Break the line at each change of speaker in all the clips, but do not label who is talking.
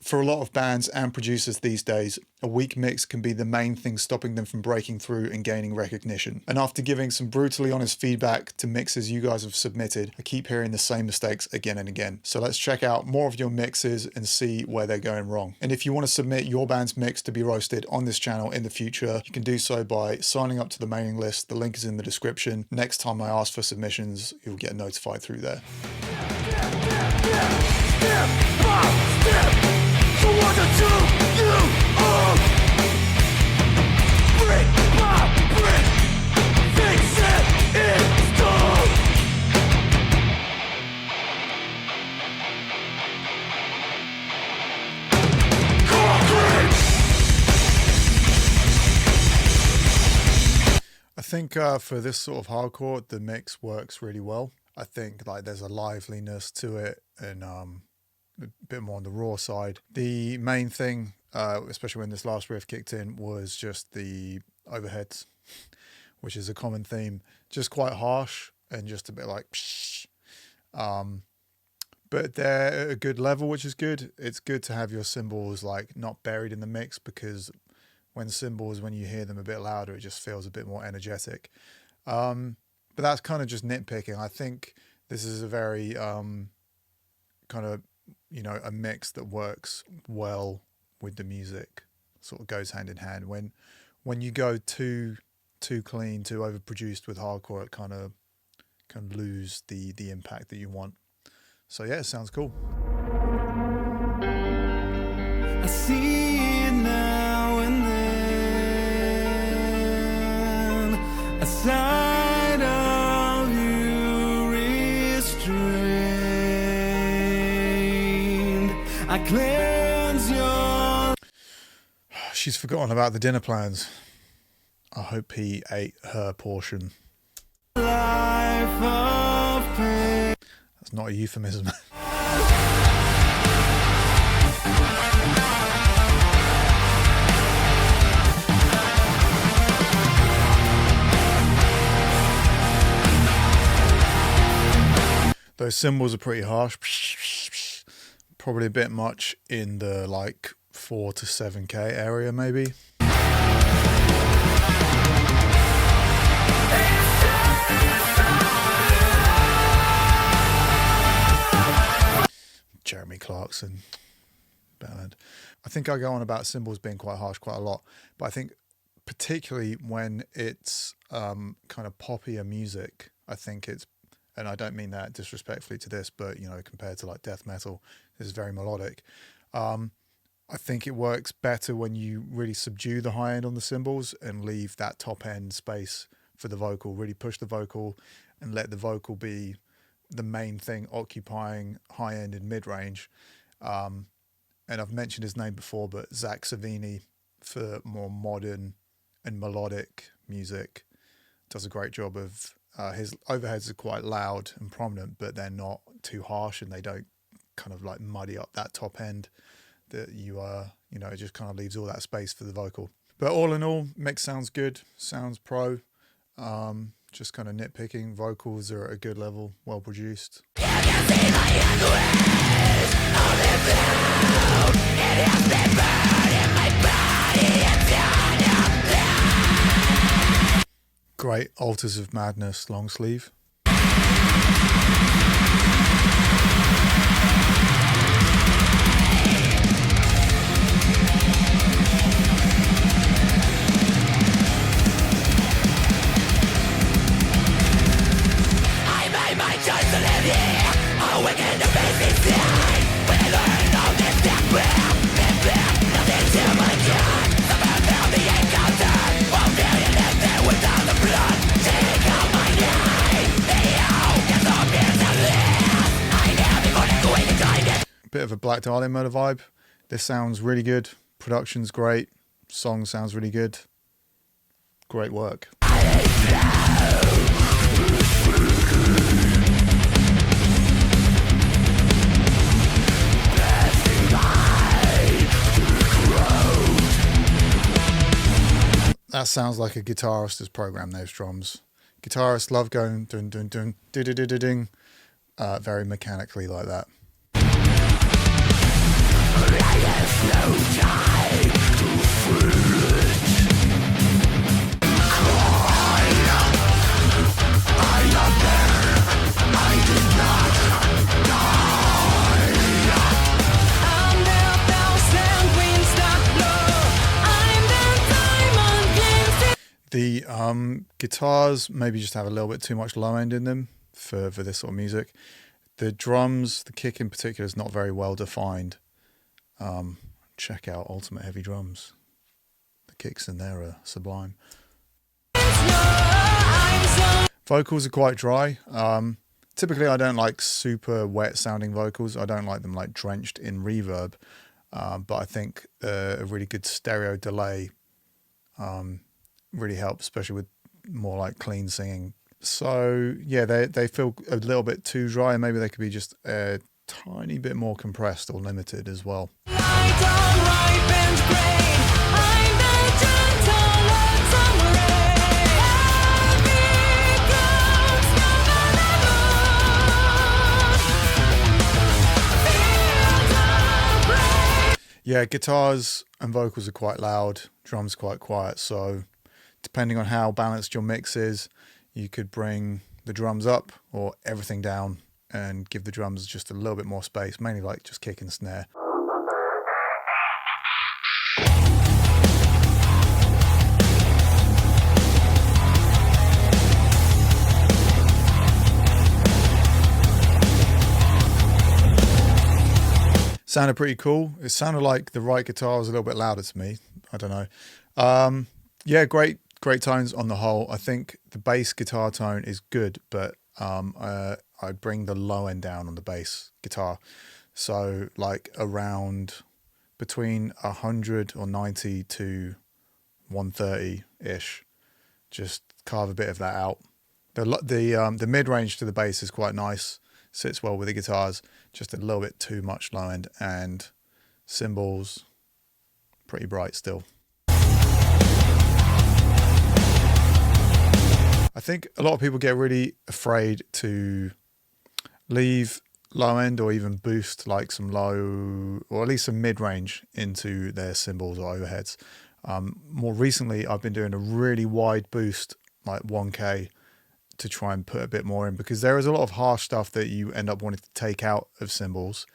For a lot of bands and producers these days, a weak mix can be the main thing stopping them from breaking through and gaining recognition. And after giving some brutally honest feedback to mixes you guys have submitted, I keep hearing the same mistakes again and again. So let's check out more of your mixes and see where they're going wrong. And if you want to submit your band's mix to be roasted on this channel in the future, you can do so by signing up to the mailing list. The link is in the description. Next time I ask for submissions, you'll get notified through there.
So what to do, you all brick by brick, fix it, install. Concrete.
I think for this sort of hardcore, the mix works really well. I think like there's a liveliness to it and a bit more on the raw side. The main thing, especially when this last riff kicked in, was just the overheads, which is a common theme. Just quite harsh and just a bit like psh. But they're at a good level, which is good. It's good to have your cymbals like not buried in the mix, because when you hear them a bit louder, it just feels a bit more energetic. But that's kind of just nitpicking. I think this is a very kind of, you know, a mix that works well with the music, sort of goes hand in hand. When you go too clean, too overproduced with hardcore, it kind of can lose the impact that you want. So yeah, it sounds cool.
I see it now and then, a side of you restrained. I cleanse your...
She's forgotten about the dinner plans. I hope he ate her portion.
life of pain.
That's not a euphemism. Those cymbals are pretty harsh. Probably a bit much in the like 4 to 7K area maybe. Jeremy Clarkson ballad. I think I go on about cymbals being quite harsh quite a lot, but I think particularly when it's kind of poppier music, I think it's, and I don't mean that disrespectfully to this, but you know, compared to like death metal, this is very melodic. I think it works better when you really subdue the high end on the cymbals and leave that top end space for the vocal, really push the vocal and let the vocal be the main thing occupying high end and mid range. And I've mentioned his name before, but Zach Savini, for more modern and melodic music, does a great job of, his overheads are quite loud and prominent, but they're not too harsh and they don't kind of like muddy up that top end that you know, it just kind of leaves all that space for the vocal. But all in all, mix sounds good, sounds pro. Just kind of nitpicking, vocals are at a good level, well produced. Great Altars of Madness long sleeve. Bit of a Black Dahlia Murder vibe. This sounds really good. Production's great. Song sounds really good. Great work. That sounds like a guitarist has programmed those drums. Guitarists love going dun dun dun ding ding ding ding, very mechanically like that. The guitars maybe just have a little bit too much low end in them for this sort of music. The drums, the kick in particular, is not very well defined. Check out Ultimate Heavy Drums. The kicks in there are sublime. Vocals are quite dry. Typically, I don't like super wet sounding vocals. I don't like them like drenched in reverb. But I think a really good stereo delay really helps, especially with more like clean singing. So yeah, they feel a little bit too dry, and maybe they could be just a tiny bit more compressed or limited as well. Yeah, guitars and vocals are quite loud, drums quite quiet, so depending on how balanced your mix is, you could bring the drums up or everything down and give the drums just a little bit more space, mainly like just kick and snare. Sounded pretty cool. It sounded like the right guitar was a little bit louder to me. I don't know. Yeah, great tones on the whole. I think the bass guitar tone is good, but I bring the low end down on the bass guitar. So like around between 100 or 90 to 130-ish. Just carve a bit of that out. The mid-range to the bass is quite nice. Sits well with the guitars, just a little bit too much low end, and cymbals pretty bright still. I think a lot of people get really afraid to leave low end or even boost like some low or at least some mid-range into their cymbals or overheads. More recently, I've been doing a really wide boost, like 1K, to try and put a bit more in, because there is a lot of harsh stuff that you end up wanting to take out of cymbals,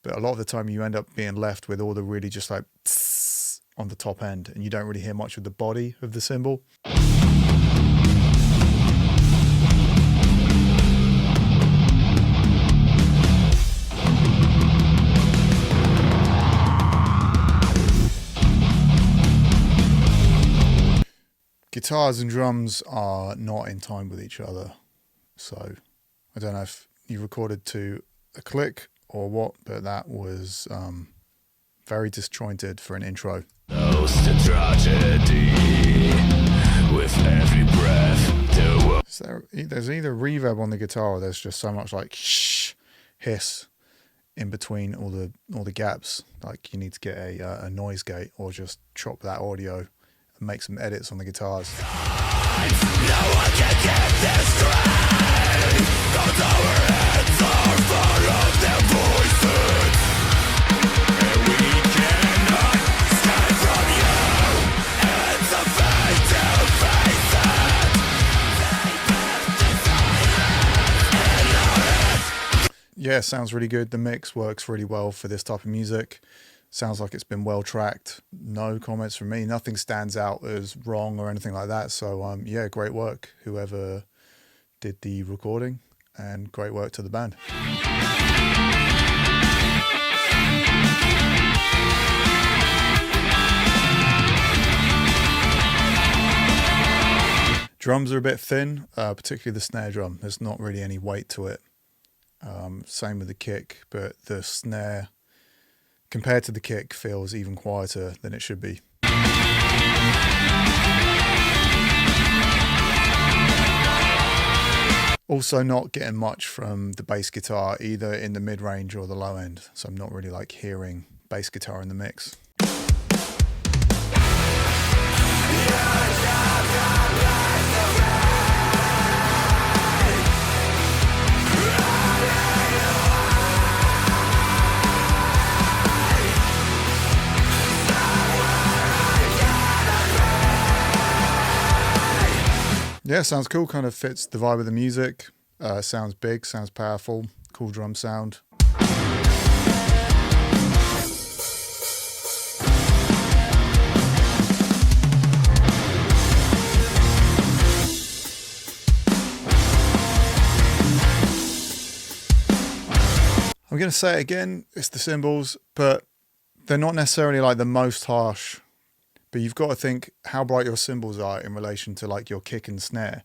but a lot of the time you end up being left with all the really just like tss on the top end, and you don't really hear much of the body of the cymbal. Guitars and drums are not in time with each other, so I don't know if you recorded to a click or what, but that was very disjointed for an intro. Tragedy with every breath. There's either reverb on the guitar or there's just so much like shh, hiss in between all the gaps. Like you need to get a noise gate or just chop that audio and make some edits on the guitars. No one can get this straight. Cause our heads are full of their voices, and we cannot escape from you. It's a fate to face it. Yeah, sounds really good. The mix works really well for this type of music. Sounds like it's been well tracked. No comments from me. Nothing stands out as wrong or anything like that. So yeah, great work whoever did the recording, and great work to the band. Drums are a bit thin, particularly the snare drum. There's not really any weight to it. Same with the kick, but the snare, compared to the kick, feels even quieter than it should be. Also not getting much from the bass guitar, either in the mid-range or the low end, so I'm not really like hearing bass guitar in the mix. Yeah, sounds cool. Kind of fits the vibe of the music. Sounds big, sounds powerful. Cool drum sound. I'm going to say it again, it's the cymbals, but they're not necessarily like the most harsh. But you've got to think how bright your cymbals are in relation to like your kick and snare.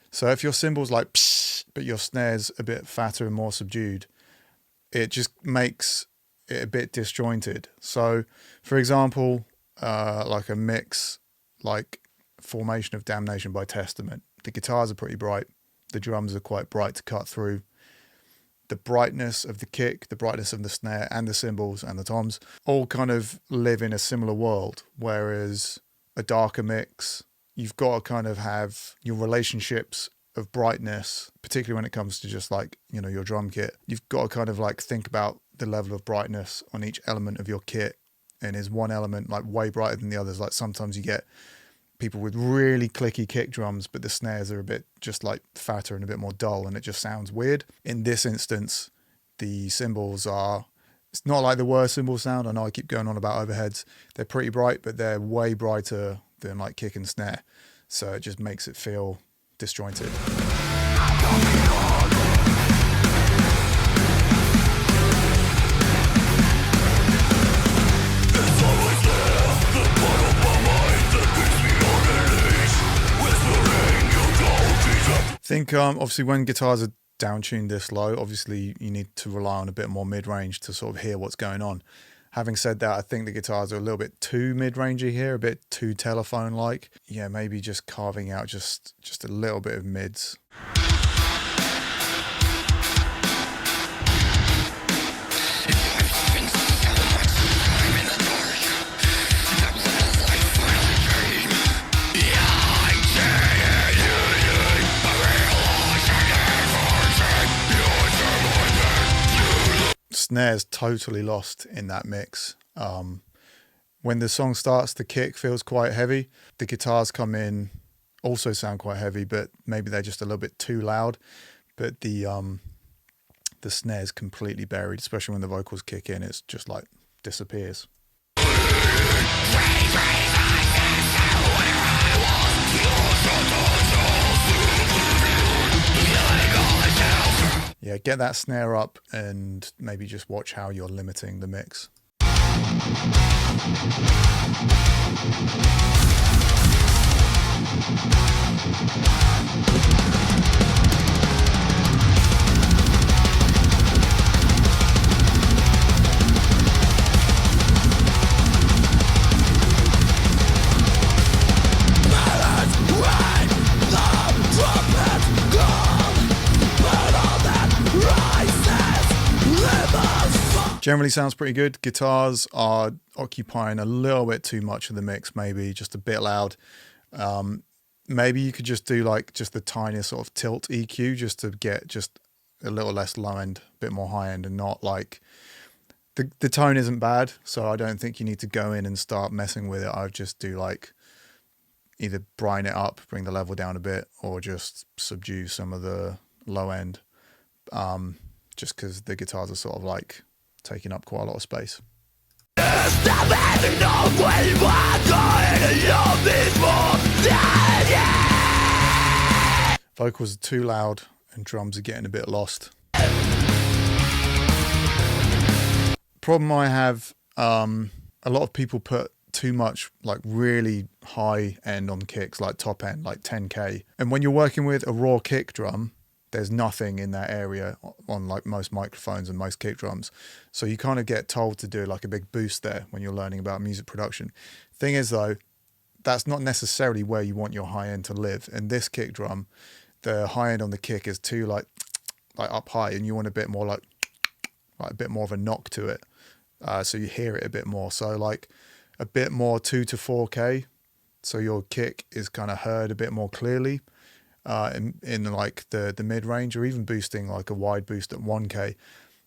So if your cymbals like psh, but your snare's a bit fatter and more subdued, it just makes it a bit disjointed. So for example, like a mix like Formation of Damnation by Testament, the guitars are pretty bright, the drums are quite bright to cut through. The brightness of the kick, the brightness of the snare and the cymbals and the toms all kind of live in a similar world. Whereas a darker mix, you've got to kind of have your relationships of brightness, particularly when it comes to just like, you know, your drum kit. You've got to kind of like think about the level of brightness on each element of your kit. And is one element like way brighter than the others? Like sometimes you get people with really clicky kick drums, but the snares are a bit just like fatter and a bit more dull, and it just sounds weird. In this instance, the cymbals are, it's not like the worst cymbal sound. I know I keep going on about overheads. They're pretty bright, but they're way brighter than like kick and snare. So it just makes it feel disjointed. I think obviously when guitars are down tuned this low, obviously you need to rely on a bit more mid-range to sort of hear what's going on. Having said that, I think the guitars are a little bit too mid-rangey here, a bit too telephone-like. Yeah, maybe just carving out just a little bit of mids. Snare's totally lost in that mix. When the song starts, the kick feels quite heavy. The guitars come in, also sound quite heavy, but maybe they're just a little bit too loud. But the snare's completely buried, especially when the vocals kick in. It's just like disappears. Yeah, get that snare up and maybe just watch how you're limiting the mix. Generally sounds pretty good. Guitars are occupying a little bit too much of the mix, maybe just a bit loud. Maybe you could just do like just the tiniest sort of tilt EQ just to get just a little less low end, a bit more high end, and not like the tone isn't bad. So I don't think you need to go in and start messing with it. I would just do like either brine it up, bring the level down a bit, or just subdue some of the low end. Just because the guitars are sort of like taking up quite a lot of space. Vocals are too loud and drums are getting a bit lost. Problem I have, a lot of people put too much like really high end on kicks, like top end, like 10k. And when you're working with a raw kick drum, there's nothing in that area on like most microphones and most kick drums. So you kind of get told to do like a big boost there when you're learning about music production. Thing is though, that's not necessarily where you want your high end to live. And this kick drum, the high end on the kick is too like up high, and you want a bit more like a bit more of a knock to it. So you hear it a bit more. So like a bit more 2 to 4K. So your kick is kind of heard a bit more clearly. In like the mid range, or even boosting like a wide boost at 1K.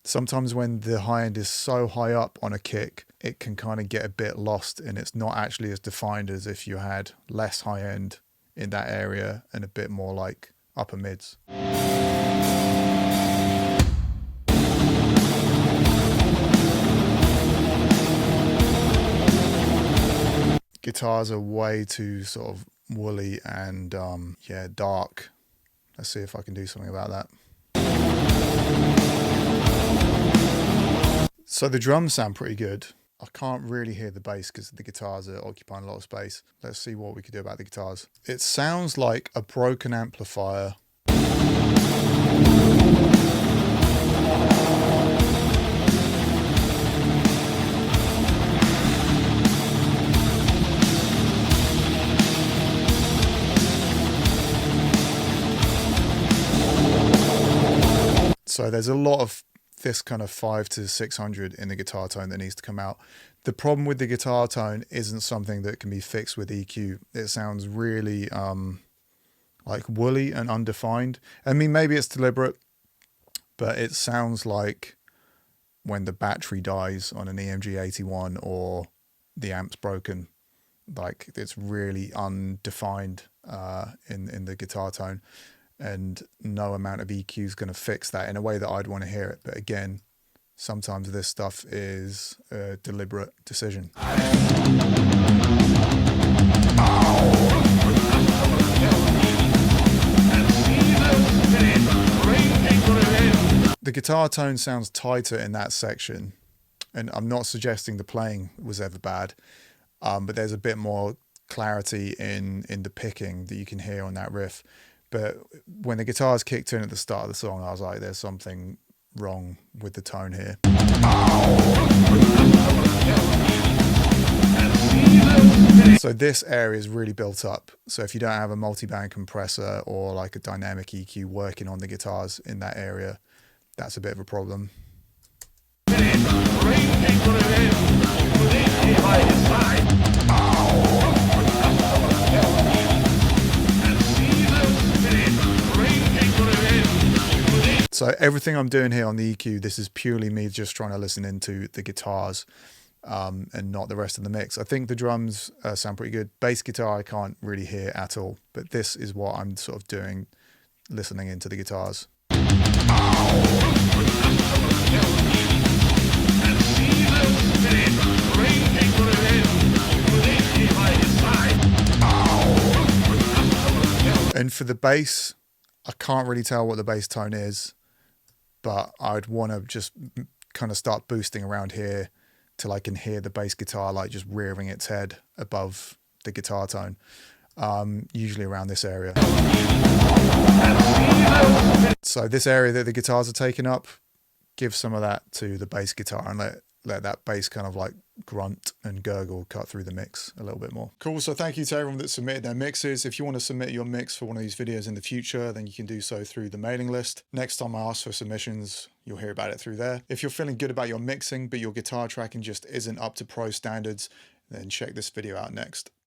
Sometimes when the high end is so high up on a kick, it can kind of get a bit lost, and it's not actually as defined as if you had less high end in that area and a bit more like upper mids. Guitars are way too sort of woolly and yeah, dark. Let's see if I can do something about that. So the drums sound pretty good. I can't really hear the bass because the guitars are occupying a lot of space. Let's see what we could do about the guitars. It sounds like a broken amplifier. So there's a lot of this kind of 500 to 600 in the guitar tone that needs to come out. The problem with the guitar tone isn't something that can be fixed with EQ. It sounds really like woolly and undefined. I mean, maybe it's deliberate, but it sounds like when the battery dies on an EMG 81 or the amp's broken. Like it's really undefined in the guitar tone. And no amount of EQ is going to fix that in a way that I'd want to hear it. But again, sometimes this stuff is a deliberate decision. The guitar tone sounds tighter in that section. And I'm not suggesting the playing was ever bad, but there's a bit more clarity in the picking that you can hear on that riff. But when the guitars kicked in at the start of the song, I was like, there's something wrong with the tone here. So this area is really built up. So if you don't have a multi-band compressor or like a dynamic EQ working on the guitars in that area, that's a bit of a problem. So everything I'm doing here on the EQ, this is purely me just trying to listen into the guitars and not the rest of the mix. I think the drums sound pretty good. Bass guitar I can't really hear at all, but this is what I'm sort of doing, listening into the guitars. And for the bass, I can't really tell what the bass tone is, but I'd want to just kind of start boosting around here till I can hear the bass guitar like just rearing its head above the guitar tone, usually around this area. So this area that the guitars are taking up, give some of that to the bass guitar and let that bass kind of like grunt and gurgle cut through the mix a little bit more. Cool, so thank you to everyone that submitted their mixes. If you want to submit your mix for one of these videos in the future, then you can do so through the mailing list. Next time I ask for submissions, you'll hear about it through there. If you're feeling good about your mixing, but your guitar tracking just isn't up to pro standards, then check this video out next.